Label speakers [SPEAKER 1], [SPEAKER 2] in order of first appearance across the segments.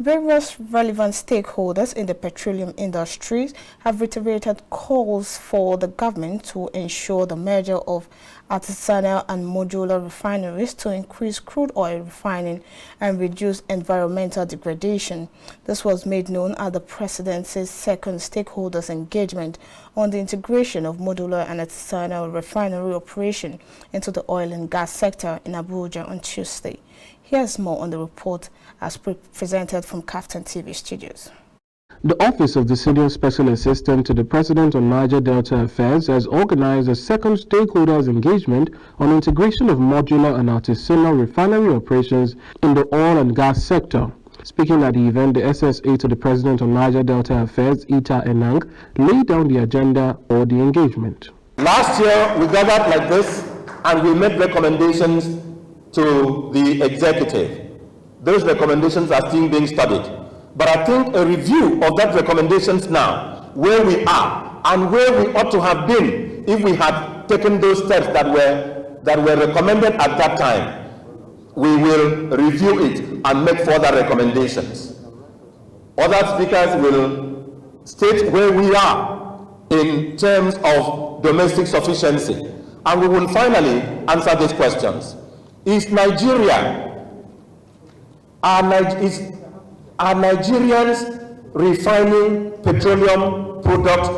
[SPEAKER 1] Various relevant stakeholders in the petroleum industries have reiterated calls for the government to ensure the merger of Artisanal and Modular refineries to increase crude oil refining and reduce environmental degradation. This was made known at the Presidency's second stakeholders engagement on the integration of Modular and Artisanal refinery operation into the oil and gas sector in Abuja on Tuesday. Here's more on the report as presented from KAFTAN TV studios.
[SPEAKER 2] The Office of the Senior Special Assistant to the President on Niger Delta Affairs has organized a second stakeholders engagement on integration of modular and artisanal refinery operations in the oil and gas sector. Speaking at the event, the SSA to the President on Niger Delta Affairs, Ita Enang, laid down the agenda or the engagement.
[SPEAKER 3] Last year, we gathered like this and we made recommendations to the executive. Those recommendations are still being studied. But I think a review of that recommendations now, where we are and where we ought to have been if we had taken those steps that were recommended at that time, we will review it and make further recommendations. Other speakers will state where we are in terms of domestic sufficiency, and we will finally answer these questions. Is Nigeria, are Nigerians refining petroleum products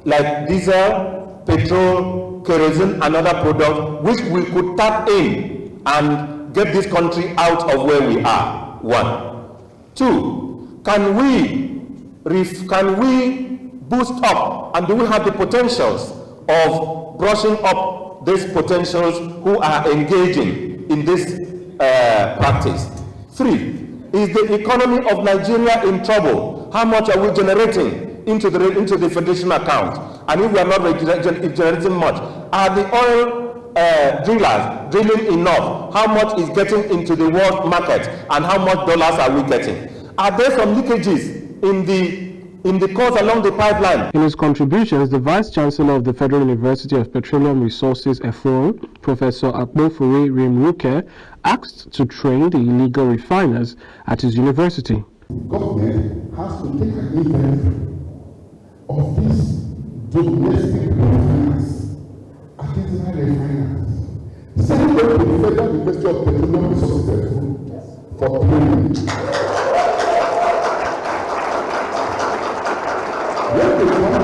[SPEAKER 3] like diesel, petrol, kerosene, and other products which we could tap in and get this country out of where we are? One. Two, can we boost up, and do we have the potentials of brushing up these potentials who are engaging in this practice? Three, is the economy of Nigeria in trouble? How much are we generating into the federation account? And if we are not generating much, are the oil drillers drilling enough? How much is getting into the world market, and how much dollars are we getting? Are there some leakages in the course along the pipeline?
[SPEAKER 2] In his contributions, the Vice Chancellor of the Federal University of Petroleum Resources, EFRON, Professor Akpofure Rimruke, asked to train the illegal refiners at his university.
[SPEAKER 4] Government has to take an inventory of these domestic refiners, artisanal refiners, send them to the Federal University of Petroleum Resources for training. When they come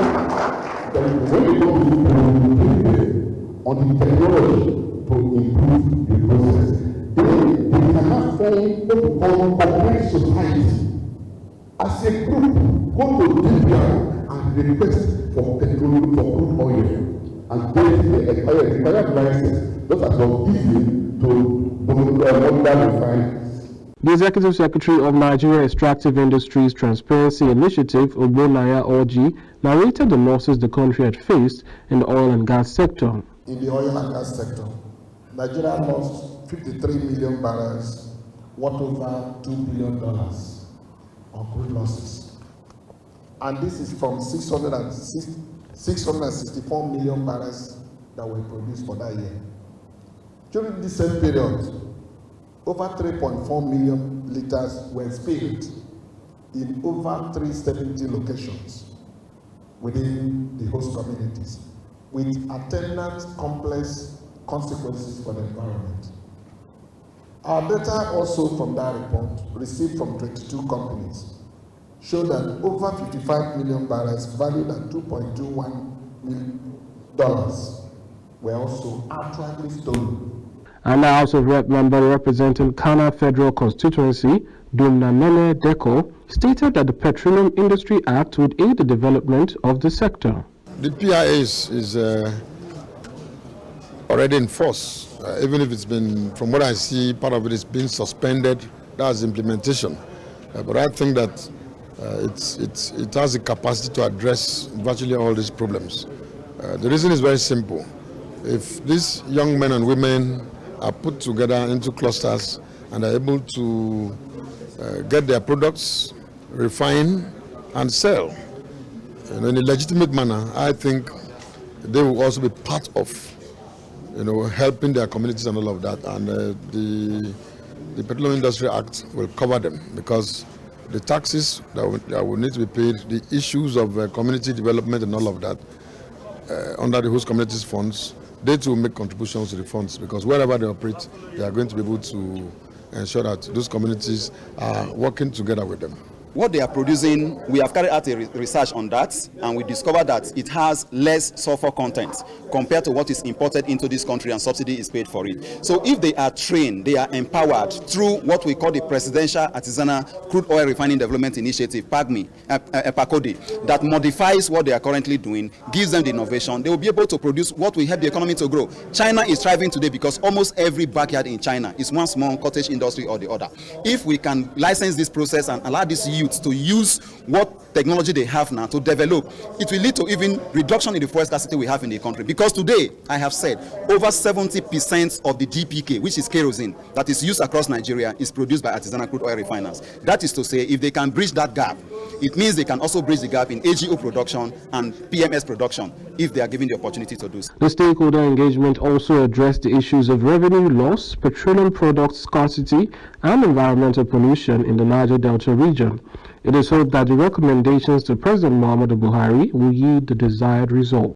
[SPEAKER 4] on the technology to improve the process, then they cannot form what we call organized society. As a group, go to Libya and request for petroleum, for crude oil, and then the expired license. Those are not easy to Modular refineries.
[SPEAKER 2] The Executive Secretary of Nigeria Extractive Industries Transparency Initiative, Ogbonaya Orji, narrated the losses the country had faced in the oil and gas sector.
[SPEAKER 4] In the oil and gas sector, Nigeria lost 53 million barrels, worth over $2 billion of crude losses. And this is from 664 million barrels that were produced for that year. During the same period, over 3.4 million liters were spilled in over 370 locations within the host communities, with attendant complex consequences for the environment. Our data also from that report, received from 22 companies, show that over 55 million barrels valued at $2.21 million were also outrightly stolen.
[SPEAKER 2] And the House of Rep member representing Kana Federal Constituency, Dumnanene Deko, stated that the Petroleum Industry Act would aid the development of the sector.
[SPEAKER 5] The PIA is already in force, even if it's been, from what I see, part of it is being suspended. That's implementation. But I think that it has the capacity to address virtually all these problems. The reason is very simple. If these young men and women are put together into clusters and are able to get their products, refine and sell in a legitimate manner, I think they will also be part of helping their communities and all of that. And the Petroleum Industry Act will cover them, because the taxes that will need to be paid, the issues of community development and all of that under the host communities funds, they too make contributions to the funds, because wherever they operate, they are going to be able to ensure that those communities are working together with them.
[SPEAKER 6] What they are producing, we have carried out a research on that, and we discovered that it has less sulfur content compared to what is imported into this country, and subsidy is paid for it. So if they are trained, they are empowered through what we call the Presidential Artisanal Crude Oil Refining Development Initiative, PACODI, that modifies what they are currently doing, gives them the innovation, they will be able to produce what will help the economy to grow. China is thriving today because almost every backyard in China is one small cottage industry or the other. If we can license this process and allow this youth to use what technology they have now to develop, it will lead to even reduction in the fuel scarcity we have in the country. Because today, I have said, over 70% of the GPK, which is kerosene, that is used across Nigeria, is produced by artisanal crude oil refiners. That is to say, if they can bridge that gap, it means they can also bridge the gap in AGO production and PMS production, if they are given the opportunity to do so.
[SPEAKER 2] The stakeholder engagement also addressed the issues of revenue loss, petroleum product scarcity, and environmental pollution in the Niger Delta region. It is hoped that the recommendations to President Muhammadu Buhari will yield the desired result.